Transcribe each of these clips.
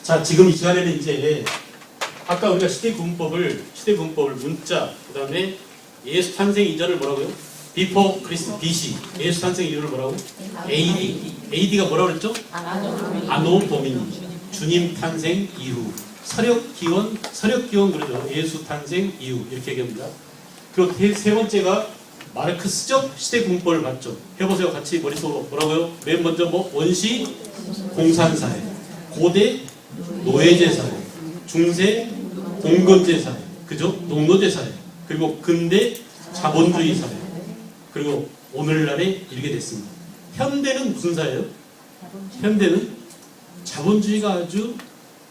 자, 지금 이 시간에는 이제 아까 우리가 시대분법을 문자, 그 다음에 예수 탄생 이전을 뭐라고요? Before Christ, BC. 예수 탄생 이전을 뭐라고? AD. AD가 뭐라고 그랬죠? 아노 도미니. 주님 탄생 이후. 서력기원 그러죠. 예수 탄생 이후. 이렇게 얘기합니다. 그리고 세 번째가 마르크스적 시대분법을 봤죠. 해보세요. 같이 머릿속으로. 뭐라고요? 맨 먼저 원시 공산사회, 고대 노예제사회, 중세 공건제사회, 그죠? 농노제사회, 그리고 근대 자본주의 사회, 그리고 오늘날에 이르게 됐습니다. 현대는 무슨 사회예요? 현대는 자본주의가 아주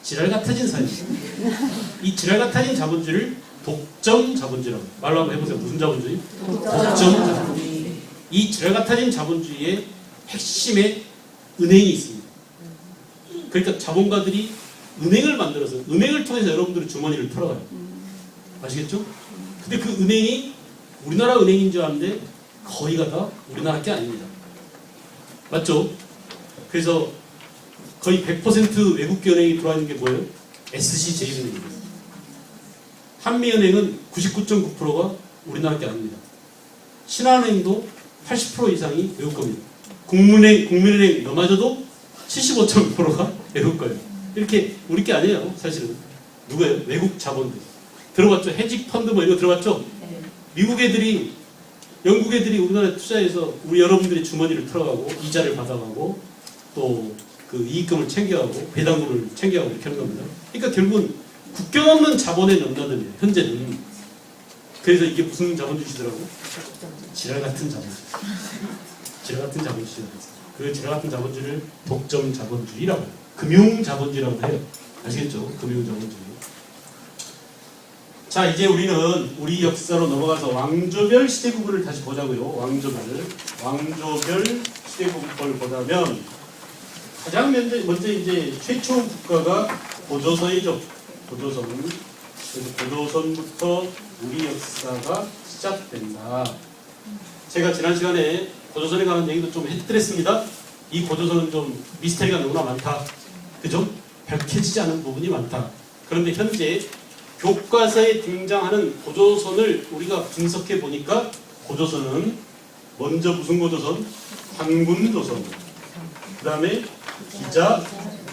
지랄 같아진 사회입니다. 이 지랄 같아진 자본주의를 독점 자본주의라고 말로 한번 해보세요. 무슨 자본주의? 독점 자본주의. 이 지랄 같아진 자본주의의 핵심에 은행이 있습니다. 그러니까 자본가들이 은행을 만들어서 은행을 통해서 여러분들의 주머니를 털어가요. 아시겠죠? 근데 그 은행이 우리나라 은행인 줄 아는데 거의가 다 우리나라 게 아닙니다. 맞죠? 그래서 거의 100% 외국계 은행이 들어와 있는 게 뭐예요? SC제일은행입니다. 한미은행은 99.9%가 우리나라 게 아닙니다. 신한은행도 80% 이상이 외국 겁니다. 국민은행 넘어져도 75.9%가 외국 거예요. 이렇게 우리 게 아니에요. 사실은 누구예요? 외국 자본들. 들어봤죠? 헤지 펀드 뭐 이거 들어봤죠? 미국 애들이, 영국 애들이 우리나라에 투자해서 우리 여러분들이 주머니를 털어가고 이자를 받아가고 또 그 이익금을 챙겨가고 배당금을 챙겨가고 이렇게 하는 겁니다. 그러니까 결국은 국경 없는 자본의 넘나듦이에요. 현재는. 그래서 이게 무슨 자본주의시더라고? 지랄 같은 자본주의. 지랄 같은 자본주의라고 했어요. 그 지랄 같은 자본주의를 독점 자본주의라고 해요. 금융 자본주의라고 해요. 아시겠죠? 금융 자본주의. 자, 이제 우리는 우리 역사로 넘어가서 왕조별 시대구분을 다시 보자고요. 왕조별 시대구분법을 보자면 가장 먼저 이제 최초 국가가 고조선이죠. 고조선. 그래서 고조선부터 우리 역사가 시작된다. 제가 지난 시간에 고조선에 관한 얘기도 좀 해드렸습니다. 이 고조선은 좀 미스터리가 너무나 많다. 그죠? 밝혀지지 않은 부분이 많다. 그런데 현재 교과서에 등장하는 고조선을 우리가 분석해 보니까 고조선은 먼저 무슨 고조선? 단군조선, 그 다음에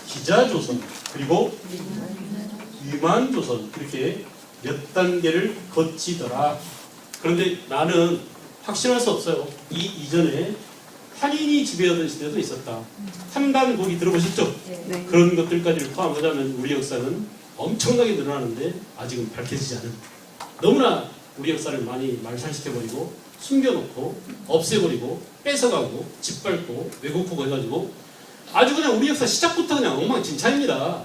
기자조선, 그리고 위만조선, 이렇게 몇 단계를 거치더라. 그런데 나는 확신할 수 없어요. 이 이전에 한인이 지배하던 시대도 있었다. 한단국이 들어보셨죠? 네. 그런 것들까지를 포함하자면 우리 역사는 엄청나게 늘어나는데 아직은 밝혀지지 않은, 너무나 우리 역사를 많이 말살시켜버리고 숨겨놓고 없애버리고 뺏어가고 짓밟고 왜곡하고 해가지고 아주 그냥 우리 역사 시작부터 그냥 엉망진창입니다.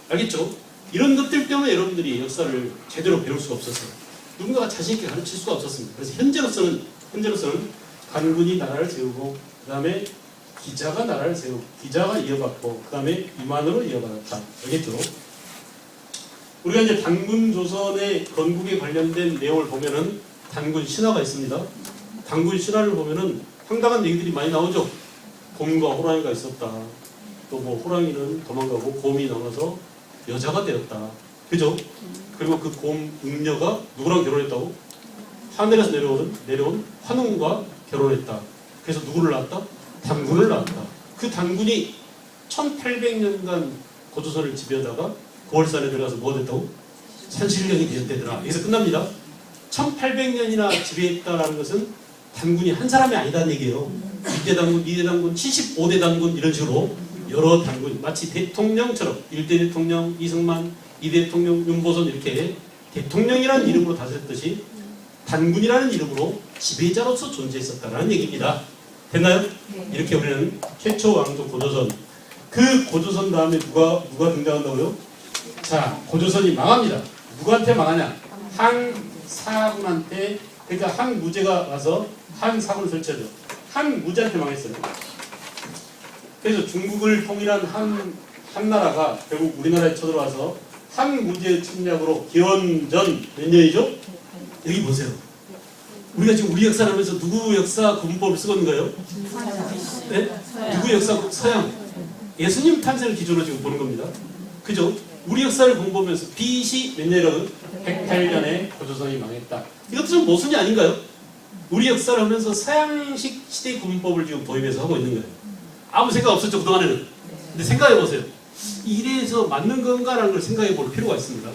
알겠죠? 이런 것들 때문에 여러분들이 역사를 제대로 배울 수가 없었어요. 누군가가 자신있게 가르칠 수가 없었습니다. 그래서 현재로서는 간군이 나라를 세우고, 그 다음에 기자가 나라를 세우고, 기자가 이어받고, 그 다음에 위만으로 이어받았다. 알겠죠? 우리가 이제 단군 조선의 건국에 관련된 내용을 보면은 단군 신화가 있습니다. 단군 신화를 보면은 황당한 얘기들이 많이 나오죠. 곰과 호랑이가 있었다. 또 뭐 호랑이는 도망가고 곰이 나와서 여자가 되었다. 그죠? 그리고 그 곰 응녀가 누구랑 결혼했다고? 하늘에서 내려온 환웅과 결혼했다. 그래서 누구를 낳았다? 단군을 낳았다. 그 단군이 1800년간 고조선을 지배하다가 9월산에 들어가서 뭐가 됐다고? 산신령이 되었대더라. 여기서 끝납니다. 1800년이나 지배했다라는 것은 단군이 한 사람이 아니다는 얘기예요. 1대 단군, 2대 단군, 75대 단군 이런 식으로 여러 단군, 마치 대통령처럼 1대 대통령 이승만, 2대 대통령 윤보선 이렇게 대통령이라는 이름으로 다스렸듯이 단군이라는 이름으로 지배자로서 존재했었다는 얘기입니다. 됐나요? 이렇게 우리는 최초 왕조 고조선, 그 고조선 다음에 누가 등장한다고요? 자, 고조선이 망합니다. 누구한테 망하냐? 항사군한테. 그러니까 항무제가 와서 항사군을 설치하죠. 항무제한테 망했어요. 그래서 중국을 통일한 한나라가 결국 우리나라에 쳐들어와서 항무제 침략으로 기원전 몇 년이죠? 여기 보세요. 우리가 지금 우리 역사를 하면서 누구 역사 구분법을 쓰고 있는 거예요? 네? 누구 역사? 서양. 예수님 탄생을 기준으로 지금 보는 겁니다. 그죠? 우리 역사를 공부하면서 BC 몇 년이라고요? 108년에 고조선이 망했다. 이것도 좀 모순이 아닌가요? 우리 역사를 하면서 서양식 시대 군법을 지금 도입해서 하고 있는 거예요. 아무 생각 없었죠, 그동안에는. 근데 생각해 보세요. 이래서 맞는 건가라는 걸 생각해 볼 필요가 있습니다.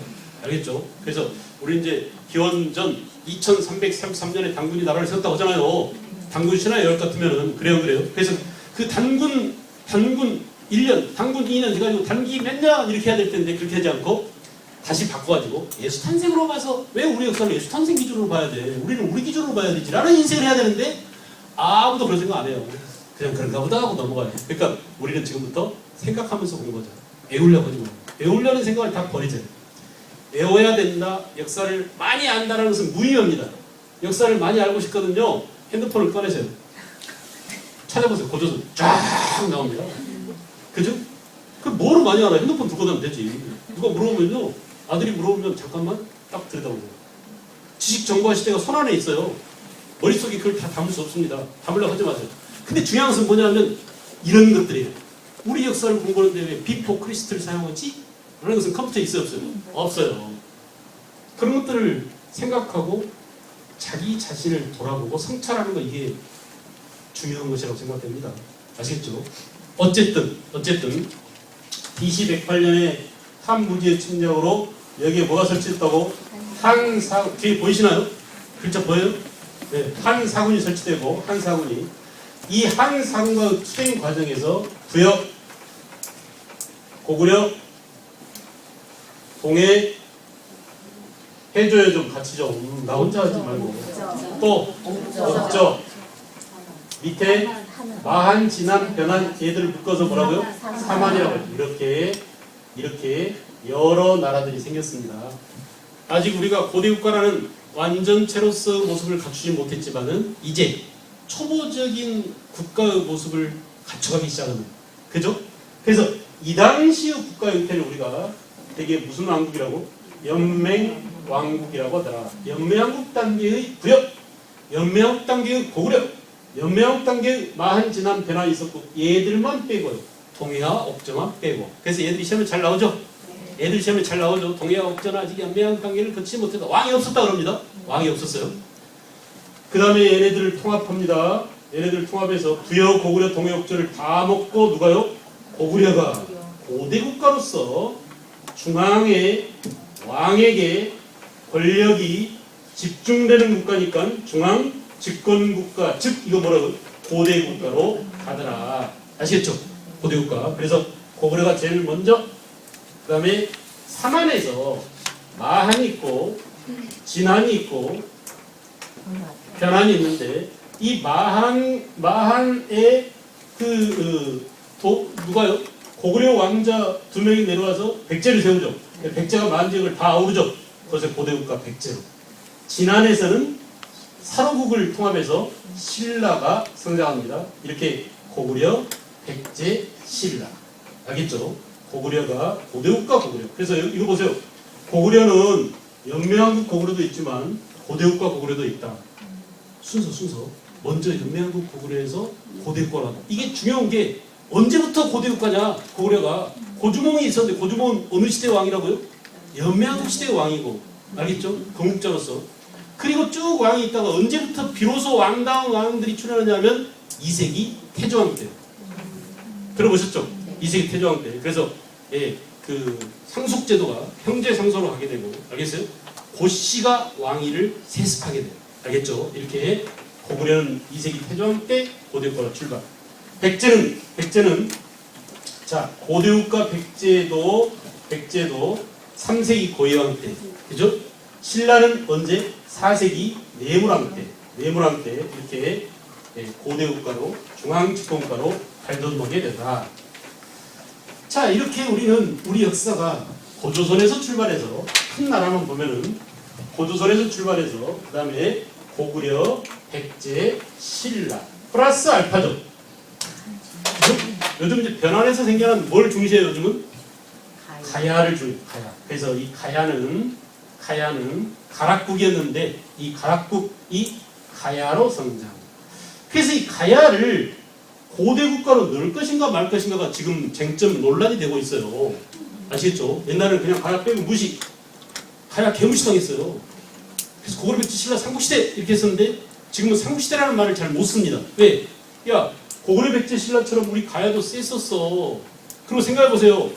알겠죠? 그래서 우리 이제 기원전 2333년에 단군이 나라를 세웠다고 하잖아요. 단군 신화의 열 같으면은 그래요. 그래서 그 단군 1년, 단군 2년 해가지고 단기 몇 년 이렇게 해야 될 텐데 그렇게 하지 않고 다시 바꿔가지고 예수 탄생으로 봐서 왜 우리 역사를 예수 탄생 기준으로 봐야 돼? 우리는 우리 기준으로 봐야 되지 라는 인생을 해야 되는데 아무도 그런 생각 안 해요. 그냥 그런가 보다 하고 넘어가요. 그러니까 우리는 지금부터 생각하면서 공부하자. 외우려고 하지 말고. 외우려는 생각을 다 버리세요. 외워야 된다. 역사를 많이 안다는 것은 무의미합니다. 역사를 많이 알고 싶거든요. 핸드폰을 꺼내세요. 찾아보세요. 고조선 쫙 나옵니다. 그죠? 그 뭐를 많이 알아요? 핸드폰 들고 다니면 되지. 누가 물어보면요. 아들이 물어보면 잠깐만 딱 들여다보세요. 지식 정보화 시대가 손안에 있어요. 머릿속에 그걸 다 담을 수 없습니다. 담으려고 하지 마세요. 근데 중요한 것은 뭐냐면 이런 것들이에요. 우리 역사를 공부하는데 왜 비포 크리스트를 사용하지? 그런 것은 컴퓨터에 있어요? 없어요? 없어요. 그런 것들을 생각하고 자기 자신을 돌아보고 성찰하는 거 이게 중요한 것이라고 생각됩니다. 아시겠죠? 어쨌든 BC 108년에 한무지의 침략으로 여기에 뭐가 설치됐다고? 한사군 뒤에 보이시나요? 글자 보여요? 네, 한사군이 설치되고 한사군이 이 한사군과 투쟁 과정에서 부역, 고구려, 동해 해줘요. 좀 같이 좀 나 혼자 하지 말고 또 옥저 밑에 마한, 진안, 변한 얘들을 묶어서 뭐라고요? 사만이라고 이렇게 여러 나라들이 생겼습니다. 아직 우리가 고대 국가라는 완전체로서 모습을 갖추지 못했지만은 이제 초보적인 국가의 모습을 갖춰가기 시작합니다. 그죠? 그래서 이 당시의 국가 형태를 우리가 되게 무슨 왕국이라고? 연맹왕국이라고 하더라. 연맹왕국 단계의 부역, 연맹왕국 단계의 고구려, 연맹왕국 단계의 마한, 진안, 변환이 있었고 얘들만 빼고요. 동해와 옥저만 빼고. 그래서 얘들이 시험에 잘 나오죠? 얘들 시험에 잘 나오죠? 동해와 옥저는 아직 연맹왕국 단계를 거치지 못해서 왕이 없었다 그럽니다. 왕이 없었어요. 그 다음에 얘네들을 통합합니다. 얘네들을 통합해서 부여, 고구려, 동해, 옥저를 다 먹고 누가요? 고구려가 고대 국가로서 중앙에 왕에게 권력이 집중되는 국가니까 중앙 집권 국가, 즉 이거 뭐라고? 고대 국가로 가더라. 아시겠죠? 고대 국가. 그래서 고구려가 제일 먼저, 그 다음에 삼안에서 마한이 있고 진안이 있고 변환이 있는데 이 마한의 누가요? 고구려 왕자 2명이 내려와서 백제를 세우죠. 백제가 많은 지역을 다 아우르죠. 그것을 고대국가 백제로. 진안에서는 사로국을 통합해서 신라가 성장합니다. 이렇게 고구려, 백제, 신라. 알겠죠? 고구려가 고대국가 고구려. 그래서 이거 보세요. 고구려는 연맹왕국 고구려도 있지만 고대국가 고구려도 있다. 순서. 먼저 연맹왕국 고구려에서 고대국가라고. 이게 중요한 게 언제부터 고대국가냐? 고구려가 고주몽이 있었는데 고주몽은 어느 시대 왕이라고요? 연맹왕국 시대 왕이고, 알겠죠? 건국자로서. 그리고 쭉 왕이 있다가 언제부터 비로소 왕다운 왕들이 출현하냐면 2세기 태조왕 때. 들어보셨죠? 2세기 태조왕 때. 그래서 그 상속제도가 형제 상속으로 하게 되고, 알겠어요? 고씨가 왕위를 세습하게 돼요. 알겠죠? 이렇게 고구려는 2세기 태조왕 때 고대국가로 출발. 백제는 자 고대국가 백제도 3세기 고예왕 때, 그죠? 신라는 언제? 4세기 내무왕 때 이렇게 고대국가로 중앙집권국가로 발돋움하게 되다. 자 이렇게 우리는 우리 역사가 고조선에서 출발해서 큰 나라만 보면은 고조선에서 출발해서 그 다음에 고구려, 백제, 신라 플러스 알파죠. 요즘 이제 변환해서 생겨난 뭘 중시해요? 요즘은 가야를 중시. 가야. 그래서 이 가야는 가락국이었는데 이 가락국이 가야로 성장. 그래서 이 가야를 고대 국가로 넣을 것인가 말 것인가가 지금 쟁점 논란이 되고 있어요. 아시겠죠? 옛날에는 그냥 가야 빼면 무시, 가야 개무시당했어요. 그래서 고구려백제 신라 삼국시대 이렇게 했었는데 지금은 삼국시대라는 말을 잘 못 씁니다. 왜? 야, 고구려백제 신라처럼 우리 가야도 셌었어. 그리고 생각해보세요.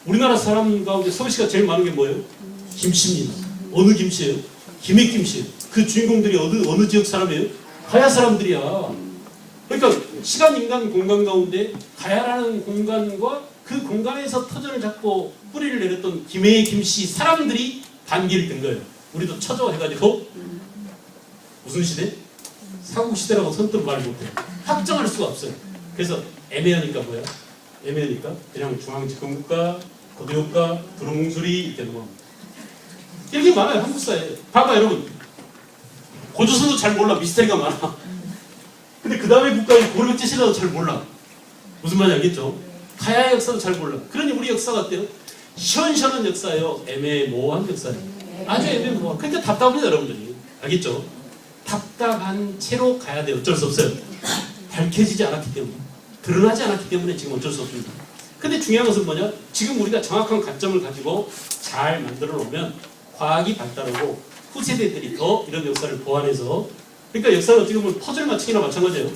우리나라 사람 가운데 서울시가 제일 많은 게 뭐예요? 김씨입니다. 어느 김씨예요? 김해 김씨예요. 그 주인공들이 어느 지역 사람이에요? 가야 사람들이야. 그러니까 시간, 인간, 공간 가운데 가야라는 공간과 그 공간에서 터전을 잡고 뿌리를 내렸던 김해의 김씨 사람들이 반기를 든 거예요. 우리도 처져 해가지고 무슨 시대? 삼국시대라고 선뜻 말 못해요. 확정할 수가 없어요. 그래서 애매하니까 뭐야? 애매하니까 그냥 중앙집권국가, 고대국가, 두루뭉술이 이렇게 넘어갑니다. 이렇게 많아요. 한국사에. 봐봐 여러분. 고조선도 잘 몰라. 미스터리가 많아. 근데 그 다음에 국가인 고려백제 신라도 잘 몰라. 무슨 말인지 알겠죠? 가야 역사도 잘 몰라. 그러니 우리 역사가 어때요? 시원시원한 역사예요. 애매모호한 역사예요. 아주 애매모호한. 그러니까 답답합니다 여러분들이. 알겠죠? 답답한 채로 가야 돼요. 어쩔 수 없어요. 밝혀지지 않았기 때문에. 드러나지 않았기 때문에 지금 어쩔 수 없습니다. 근데 중요한 것은 뭐냐? 지금 우리가 정확한 관점을 가지고 잘 만들어 놓으면 과학이 발달하고 후세대들이 더 이런 역사를 보완해서, 그러니까 역사는 어떻게 보면 퍼즐 맞추기나 마찬가지예요.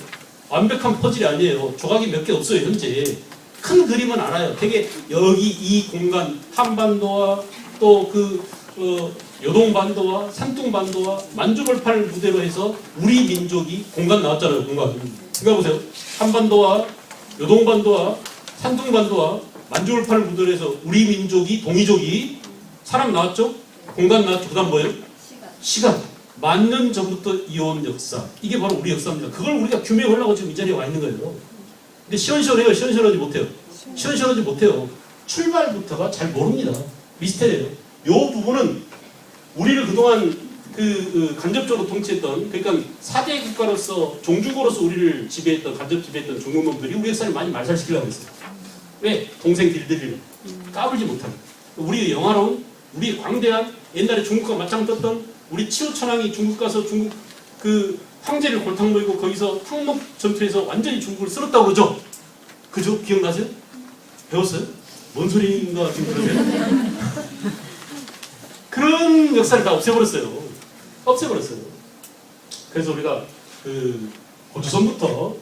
완벽한 퍼즐이 아니에요. 조각이 몇 개 없어요 현재. 큰 그림은 알아요. 되게 여기 이 공간 한반도와 또 요동반도와 산둥반도와 만주벌판을 무대로 해서 우리 민족이 공간 나왔잖아요. 공간. 생각해보세요. 한반도와 요동반도와 산둥반도와 만주벌판을 무대로 해서 우리 민족이 동이족이 사람 나왔죠? 공간 나왔죠? 그 다음 뭐예요? 시간. 만년 전부터 이어온 역사. 이게 바로 우리 역사입니다. 그걸 우리가 규명하려고 지금 이 자리에 와 있는 거예요. 근데 시원시원해요? 시원시원하지 못해요? 시원시원하지 못해요. 출발부터가 잘 모릅니다. 미스테리예요. 이 부분은 우리를 그동안 간접적으로 통치했던, 그러니까 4대 국가로서 종주국으로서 우리를 지배했던, 간접 지배했던 종국놈들이 우리 역사를 많이 말살시키려고 했어요. 왜? 동생 길들이는 까불지 못하는. 우리 영화로운, 우리 광대한, 옛날에 중국과 맞짱 떴던 우리 치우천왕이 중국 가서 중국 황제를 골탕 먹이고 거기서 탕목 전투에서 완전히 중국을 쓸었다고 그러죠? 그죠? 기억나세요? 배웠어요? 뭔 소리인가 지금 그러세요? 그런 역사를 다 없애버렸어요. 없애버렸어요. 그래서 우리가 고조선부터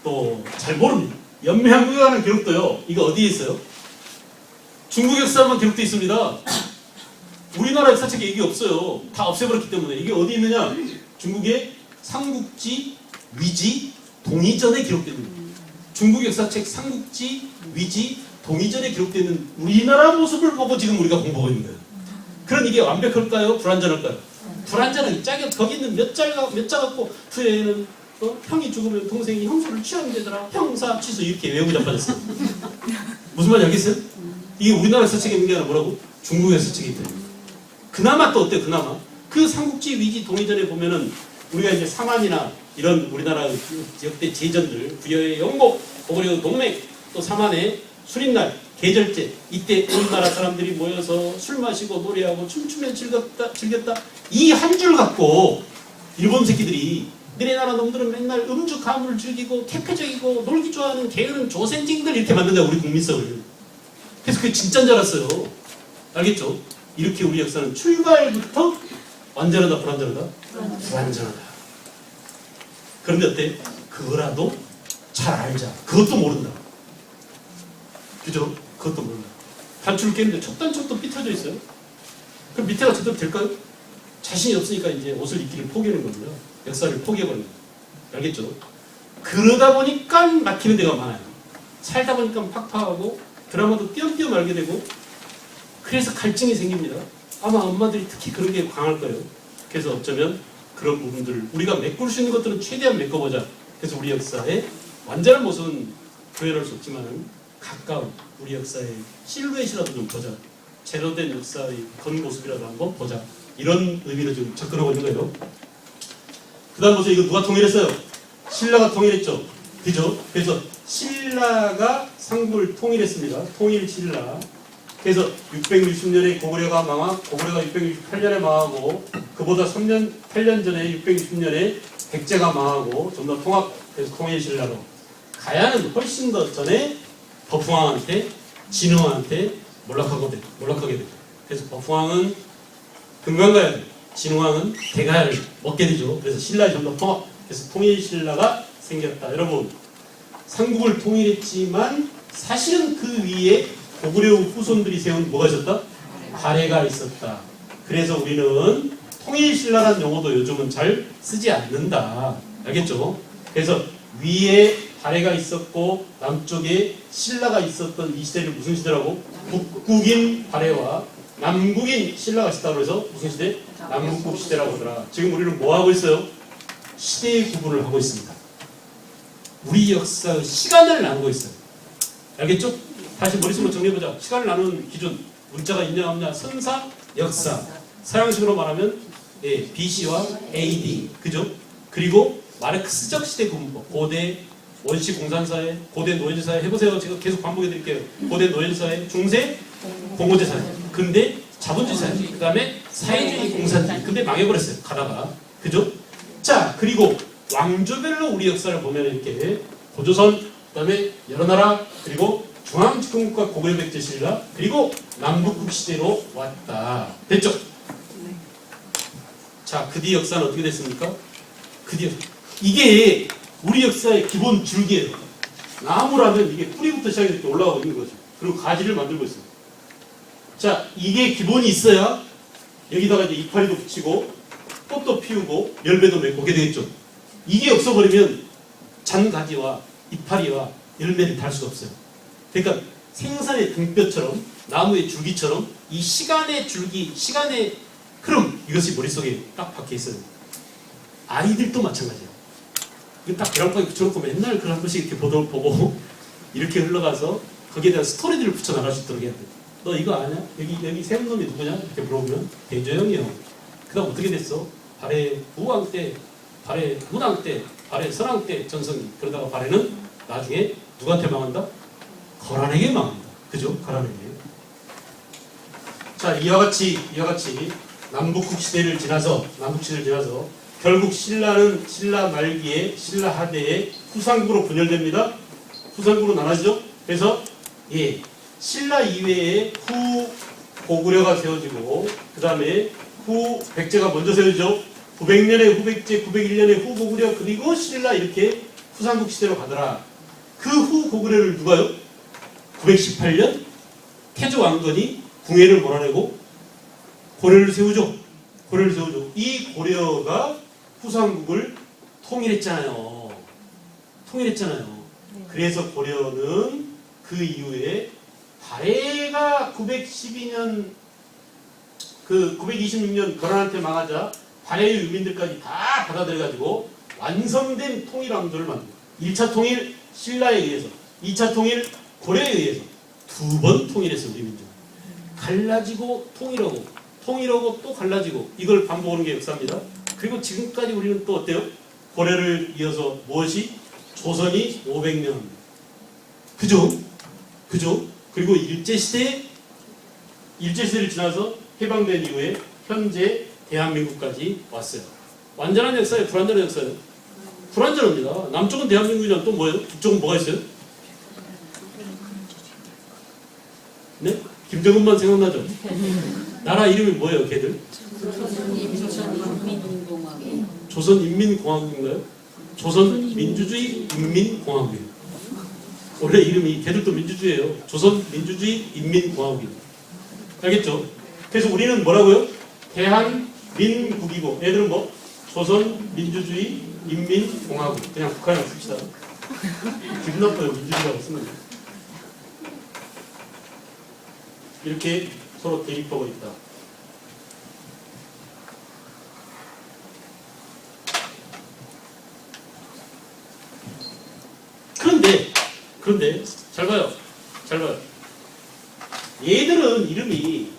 또 잘 모릅니다. 연맹한국이라는 기록도요. 이거 어디에 있어요? 중국 역사만 기록되어 있습니다. 우리나라 역사책에 얘기 없어요. 다 없애버렸기 때문에. 이게 어디 있느냐? 중국의 삼국지, 위지, 동이전에 기록되어 있는 거예요. 중국 역사책 삼국지, 위지, 동이전에 기록되어 있는 우리나라 모습을 보고 지금 우리가 공부하고 있는 거예요. 그럼 이게 완벽할까요? 불완전할까요? 불완전한 거기 있는 몇 자 갖고 후에는 형이 죽으면 동생이 형수를 취하면 되더라. 형사 취소 이렇게 외우고 자빠졌어요. 무슨 말인지 알겠어요? 이게 우리나라 역사책에 있는 게 아니라 뭐라고? 중국 역사책에 있다. 그나마 또 어때요? 그나마 그 삼국지 위지 동이전에 보면은 우리가 이제 사만이나 이런 우리나라 역대 제전들, 부여의 영목, 고구려 동맥, 또 사만의 수린날, 계절제, 이때 온 나라 사람들이 모여서 술 마시고 노래하고 춤추면 즐겼다. 이 한 줄 갖고 일본 새끼들이 너네 나라 놈들은 맨날 음주 가물을 즐기고 태폐적이고 놀기 좋아하는 게으른 조센징들 이렇게 만든다 우리 국민성을. 그래서 그게 진짜인 줄 알았어요. 알겠죠? 이렇게 우리 역사는 출발부터 완전하다 불완전하다? 불완전하다. 그런데 어때? 그거라도 잘 알자. 그것도 모른다. 그죠? 그것도 모른다. 단추를 깨는데 첫 단추도 삐뚤어져 있어요. 그럼 밑에가 제대로 될까요? 자신이 없으니까 이제 옷을 입기를 포기하는 겁니다. 역사를 포기해버립니다. 알겠죠? 그러다 보니까 막히는 데가 많아요. 살다 보니까 팍팍하고 드라마도 띄엄띄엄 알게 되고 그래서 갈증이 생깁니다. 아마 엄마들이 특히 그런 게 강할 거예요. 그래서 어쩌면 그런 부분들 우리가 메꿀 수 있는 것들은 최대한 메꿔보자. 그래서 우리 역사의 완전한 모습은 구현할 수 없지만 가까운 우리 역사의 실루엣이라도 좀 보자. 제로된 역사의 겉모습이라도 한번 보자. 이런 의미로 지금 접근하고 있는 거예요. 그 다음 보세요. 이거 누가 통일했어요? 신라가 통일했죠. 그죠? 그래서 신라가 삼국을 통일했습니다. 통일 신라. 그래서 660년에 고구려가 망하, 고구려가 668년에 망하고 그보다 8년 전에 660년에 백제가 망하고 좀 더 통합해서 통일 신라로. 가야는 훨씬 더 전에 덕풍왕한테 진흥왕한테 몰락하게 되죠. 그래서 법흥왕은 금강가야를, 진흥왕은 대가야를 먹게 되죠. 그래서 신라의 좀 더 통합, 그래서 통일신라가 생겼다. 여러분, 삼국을 통일했지만 사실은 그 위에 고구려 후손들이 세운 뭐가 있었다? 발해가 있었다. 그래서 우리는 통일신라라는 용어도 요즘은 잘 쓰지 않는다. 알겠죠? 그래서 위에 발해가 있었고 남쪽에 신라가 있었던 이 시대를 무슨 시대라고? 북국인 발해와 남국인 신라가 있었다고 해서 무슨 시대? 남북국 시대라고 하더라. 지금 우리는 뭐 하고 있어요? 시대의 구분을 하고 있습니다. 우리 역사의 시간을 나누고 있어요. 알겠죠? 다시 머릿속으로 정리해보자. 시간을 나누는 기준, 문자가 있냐 없냐, 선사, 역사. 서양식으로 말하면 BC와 AD, 그죠? 그리고 마르크스적 시대 구분법, 고대 원시 공산사회, 고대 노예제사회 해보세요. 제가 계속 반복해드릴게요. 고대 노예제사회, 중세 공고제사회, 근대 자본주의사회, 그 다음에 사회주의 공산주의. 근데 망해버렸어요. 가다가, 그죠? 자, 그리고 왕조별로 우리 역사를 보면 이렇게 고조선, 그 다음에 여러 나라, 그리고 중앙집권국가 고구려 백제 신라, 그리고 남북국 시대로 왔다. 됐죠? 네. 자, 그 뒤 역사는 어떻게 됐습니까? 그 뒤 이게 우리 역사의 기본 줄기예요. 나무라면 이게 뿌리부터 시작해서 이렇게 올라가고 있는 거죠. 그리고 가지를 만들고 있어요. 자, 이게 기본이 있어야 여기다가 이제 이파리도 붙이고 꽃도 피우고 열매도 맺고 그게 되겠죠. 이게 없어버리면 잔가지와 이파리와 열매를 달 수가 없어요. 그러니까 생선의 등뼈처럼 나무의 줄기처럼 이 시간의 줄기, 시간의 흐름, 이것이 머릿속에 딱 박혀 있어요. 아이들도 마찬가지예요. 이거 딱 계란빵에 붙여놓고 맨날 그걸 한 번씩 이렇게 보고 이렇게 흘러가서 거기에 대한 스토리들을 붙여나갈 수 있도록 해야 돼. 너 이거 아냐? 여기 세운 놈이 누구냐? 이렇게 물어보면 대조영이요. 그 다음 어떻게 됐어? 발해 부왕 때, 발해 무당 때, 발해 선왕 때 전성기. 그러다가 발해는 나중에 누구한테 망한다? 거란에게 망한다. 그죠? 거란에게. 자, 이와 같이 남북국 시대를 지나서 결국 신라는 신라 말기에 신라 하대에 후삼국으로 분열됩니다. 후삼국으로 나눠지죠. 그래서 신라 이외에 후 고구려가 세워지고 그 다음에 후 백제가 먼저 세워지죠. 900년에 후 백제, 901년에 후 고구려, 그리고 신라 이렇게 후삼국 시대로 가더라. 그 후 고구려를 누가요? 918년 태조 왕건이 궁예를 몰아내고 고려를 세우죠. 이 고려가 후삼국을 통일했잖아요. 그래서 고려는 그 이후에 발해가 912년 926년 거란한테 망하자 발해의 유민들까지 다 받아들여가지고 완성된 통일왕조를 만듭니다. 1차 통일 신라에 의해서, 2차 통일 고려에 의해서 두 번 통일했어요. 우리 민족. 갈라지고 통일하고 또 갈라지고, 이걸 반복하는 게 역사입니다. 그리고 지금까지 우리는 또 어때요? 고려를 이어서 무엇이? 조선이 500년. 그죠? 그리고 일제시대를 지나서 해방된 이후에 현재 대한민국까지 왔어요. 완전한 역사예요? 불완전한 역사예요? 불완전합니다. 남쪽은 대한민국이면 또 뭐예요? 북쪽은 뭐가 있어요? 네? 김정은만 생각나죠? 나라 이름이 뭐예요, 걔들? 조선인민공화국인가요? 조선민주주의 인민공화국이에요. 원래 이름이 걔들도 민주주의예요. 조선민주주의 인민공화국이에요. 알겠죠? 그래서 우리는 뭐라고요? 대한민국이고 얘들은 뭐? 조선민주주의 인민공화국. 그냥 북한이라고 씁시다. 기분 나빠요. 민주주의라고 쓰면. 이렇게 서로 대립하고 있다. 그런데 잘 봐요. 얘들은 이름이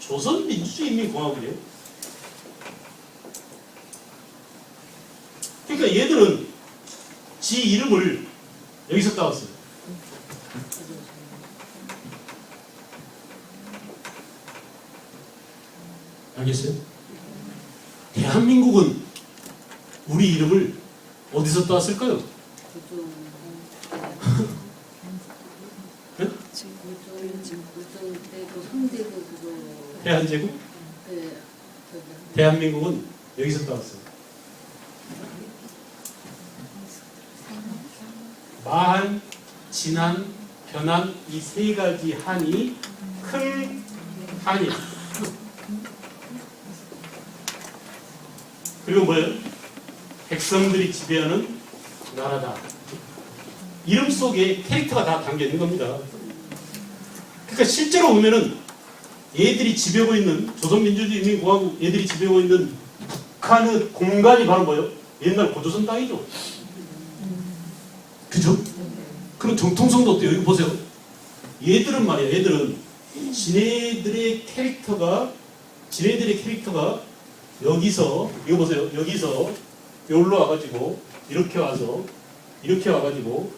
조선민주주의인민공화국이에요. 그러니까 얘들은 지 이름을 여기서 따왔어요. 알겠어요? 대한민국은 우리 이름을 어디서 따왔을까요? 네? 그때 그 성대도 그거 대한제국? 네, 저기 대한민국은 여기서 따왔어요. 마한, 진한, 변한 이 세 가지 한이 큰 한이에요. 그리고 뭐예요? 백성들이 지배하는 나라다. 이름 속에 캐릭터가 다 담겨 있는 겁니다. 그러니까 실제로 보면은 얘들이 지배하고 있는 조선민주주의인민공화국 얘들이 지배하고 있는 북한의 공간이 바로 뭐예요? 옛날 고조선 땅이죠. 그죠? 그럼 정통성도 어때요? 여기 보세요. 얘들은 말이야. 얘들은 지네들의 캐릭터가 여기서 이거 보세요. 여기서 여기로 와가지고 이렇게 와서 이렇게 와가지고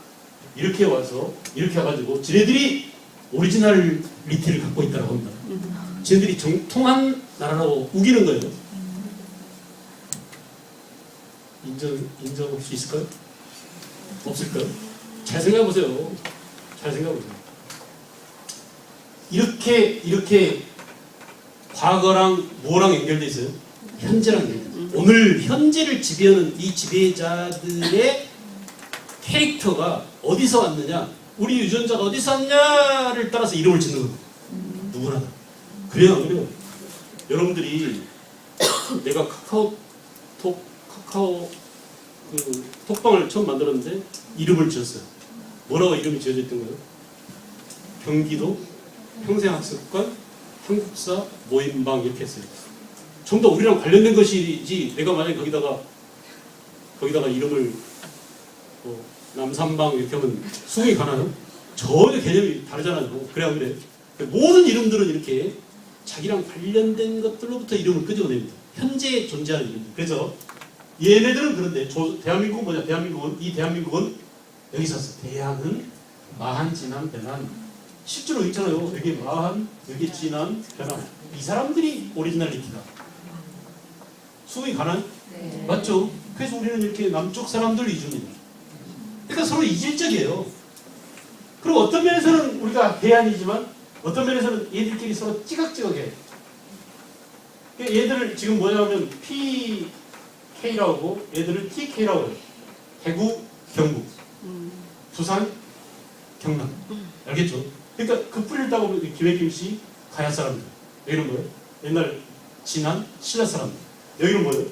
이렇게 와서 이렇게 와가지고 지네들이 오리지널리티를 갖고 있다고 합니다. 지네들이 정통한 나라라고 우기는 거예요. 인정할 수 있을까요? 없을까요? 잘 생각해 보세요. 잘 생각해 보세요. 이렇게 과거랑 뭐랑 연결돼 있어요? 현재랑 연결돼 있어요. 오늘 현재를 지배하는 이 지배자들의 캐릭터가 어디서 왔느냐, 우리 유전자가 어디서 왔냐를 따라서 이름을 짓는 겁니다. 누구나. 그래요. 여러분들이 내가 카카오 그 톡방을 처음 만들었는데 이름을 지었어요. 뭐라고 이름이 지어져 있던 거예요? 경기도 평생학습관 한국사 모임방 이렇게 했어요. 전부 다 우리랑 관련된 것이지 내가 만약에 거기다가 이름을 남산방 이렇게 하면 수긍이 가나요? 전혀 개념이 다르잖아요. 그래 안 그래? 모든 이름들은 이렇게 자기랑 관련된 것들로부터 이름을 끄집어냅니다. 현재 존재하는 이름들. 그래서 얘네들은 그런데 대한민국은 뭐냐? 대한민국은 여기서 왔어. 대한은 마한, 진한, 변한. 실제로 있잖아요. 여기 마한, 여기 진한, 변한. 이 사람들이 오리지널리티다. 수긍이 가나요? 네. 맞죠? 그래서 우리는 이렇게 남쪽 사람들 위주입니다. 그러니까 서로 이질적이에요. 그리고 어떤 면에서는 우리가 대안이지만 어떤 면에서는 얘들끼리 서로 찌각찌각해. 얘들을 지금 뭐냐면 PK라고 하고 얘들을 TK라고 해요. 대구, 경북, 부산, 경남. 알겠죠? 그러니까 그 뿌리를 따고 김해김씨, 가야 사람들. 여기는 뭐예요? 옛날 진안, 신라 사람들. 여기는 뭐예요?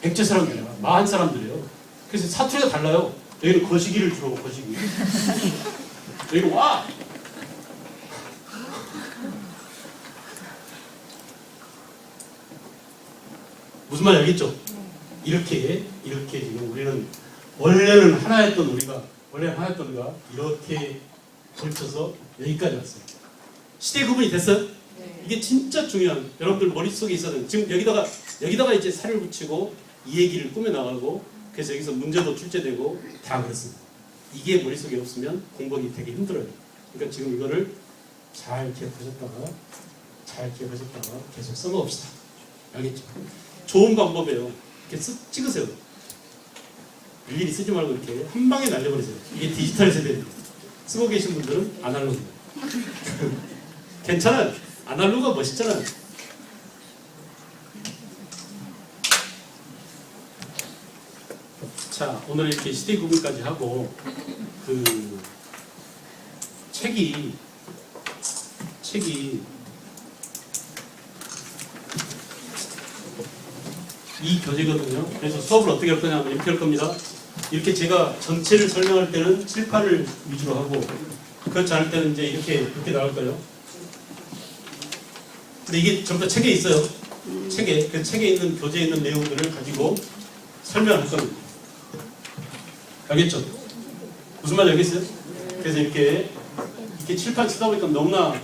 백제 사람들이야. 마한 사람들이에요. 그래서 사투리가 달라요. 여기는 거시기를 주로 거시기. 여기는 와! 무슨 말인지 알겠죠? 이렇게 지금 우리는 원래는 하나였던 우리가 이렇게 걸쳐서 여기까지 왔어요. 시대 구분이 됐어요? 네. 이게 진짜 중요한, 여러분들 머릿속에 있어야 지금 여기다가 이제 살을 붙이고 이 얘기를 꾸며 나가고 그래서 여기서 문제도 출제되고 다 그렇습니다. 이게 머릿속에 없으면 공부하기 되게 힘들어요. 그러니까 지금 이거를 잘 기억하셨다가 계속 써먹읍시다. 알겠죠? 좋은 방법이에요. 이렇게 찍으세요. 일일이 쓰지 말고 이렇게 한 방에 날려버리세요. 이게 디지털 세대입니다. 쓰고 계신 분들은 아날로그입니다. 괜찮아요. 아날로그가 멋있잖아요. 자, 오늘 이렇게 시대 구분까지 하고 그 책이 이 교재거든요. 그래서 수업을 어떻게 할 거냐면 이렇게 할 겁니다. 이렇게 제가 전체를 설명할 때는 칠판을 위주로 하고 그렇지 않을 때는 이제 이렇게 나올 거예요. 근데 이게 전부 다 책에 있어요. 그 책에 있는 교재에 있는 내용들을 가지고 설명을 할 겁니다. 알겠죠? 무슨 말인지 알겠어요? 그래서 이렇게 칠판 쓰다 보니까 너무나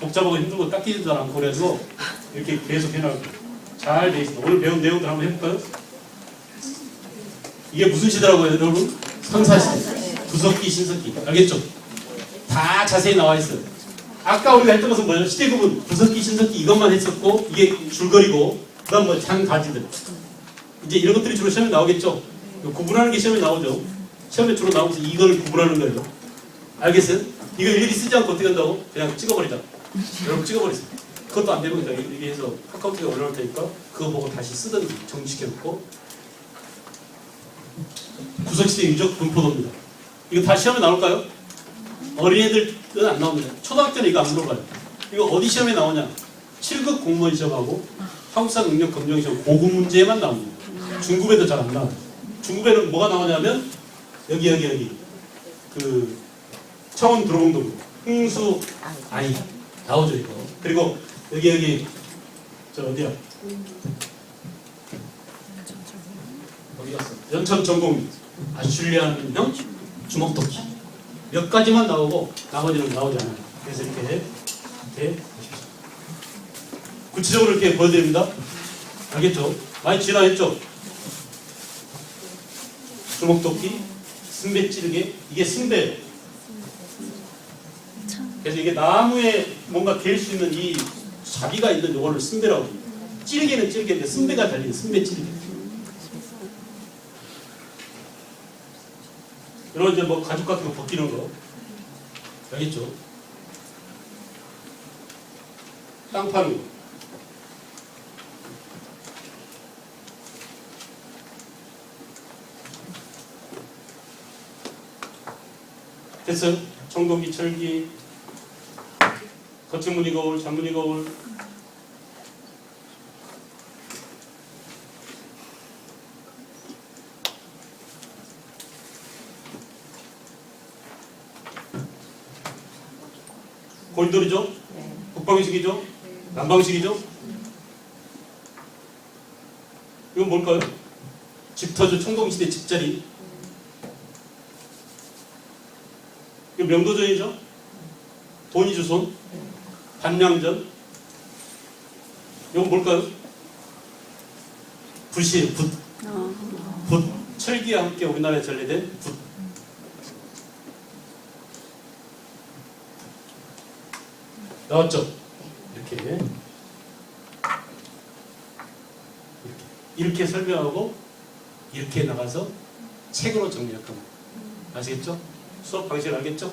복잡하고 힘들고 깎이지도 않고 그래서 이렇게 계속 해나가고 잘 돼 있습니다. 오늘 배운 내용들 한번 해볼까요? 이게 무슨 시대라고요, 여러분? 선사시대. 구석기, 신석기. 알겠죠? 다 자세히 나와 있어요. 아까 우리가 했던 것은 뭐예요? 시대 구분, 구석기, 신석기 이것만 했었고 이게 줄거리고 그 다음 뭐 장가지들. 이제 이런 것들이 주로 시험에 나오겠죠? 구분하는 게 시험에 나오죠? 시험에 주로 나오면서 이걸 구분하는 거예요. 알겠어요? 이거 일일이 쓰지 않고 어떻게 한다고? 그냥 찍어버리자. 여러분 찍어버리세요. 그것도 안 되면 그냥 이렇게 해서 카카오톡에 올라올 테니까 그거 보고 다시 쓰든지 정지시켜놓고. 구석지대 유적 분포도입니다. 이거 다 시험에 나올까요? 어린애들은 안 나옵니다. 초등학교는 이거 안 물어봐요. 이거 어디 시험에 나오냐? 7급 공무원 시험하고 한국사 능력 검정 시험 고급 문제만 나옵니다. 중급에도 잘 안 나와요. 중급에는 뭐가 나오냐면 여기 그 청원 들어봉도 홍수 아이 나오죠 이거. 그리고 여기 저 어디야? 어디 갔어? 연천 전공 아주 줄리안 형 주먹도끼 몇 가지만 나오고 나머지는 나오지 않아요. 그래서 이렇게 보십시오. 구체적으로 이렇게 보여드립니다. 알겠죠? 많이 지나했죠? 주먹도끼, 승배 찌르개, 이게 승배. 그래서 이게 나무에 뭔가 될 수 있는 이 자비가 있는 요거를 승배라고 합니다. 찌르개는 찌르개인데 승배가 달리는 승배 찌르개. 이런 이제 뭐 가죽 같은 거 벗기는 거. 알겠죠? 땅 파는 거. 됐어요? 청동기, 철기, 거친 무늬 거울, 잔무늬 거울. 골돌이죠? 북방식이죠? 남방식이죠? 이건 뭘까요? 집터주 청동시대 집자리. 이거 명도전이죠? 돈이주손, 반량전. 이건 뭘까요? 붓이에요, 붓. 붓. 철기와 함께 우리나라에 전래된 붓. 나왔죠? 이렇게 설명하고 이렇게 나가서 책으로 정리할 겁니다. 아시겠죠? 수업 방식을 알겠죠?